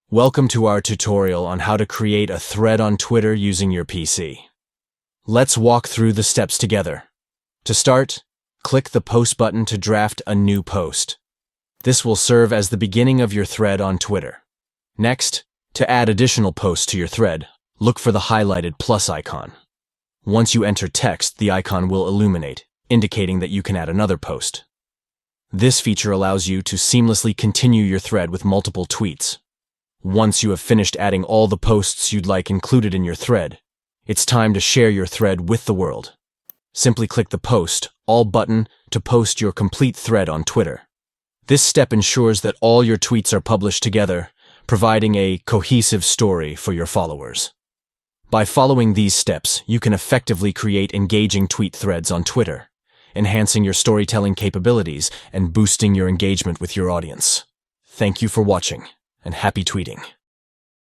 Welcome to our tutorial on how to create a thread on Twitter using your PC. Let's walk through the steps together. To start, click the Post button to draft a new post. This will serve as the beginning of your thread on Twitter. Next, to add additional posts to your thread, look for the highlighted plus icon. Once you enter text, the icon will illuminate, indicating that you can add another post. This feature allows you to seamlessly continue your thread with multiple tweets. Once you have finished adding all the posts you'd like included in your thread, it's time to share your thread with the world. Simply click the Post All button to post your complete thread on Twitter. This step ensures that all your tweets are published together, providing a cohesive story for your followers. By following these steps, you can effectively create engaging tweet threads on Twitter, enhancing your storytelling capabilities and boosting your engagement with your audience. Thank you for watching, and happy tweeting.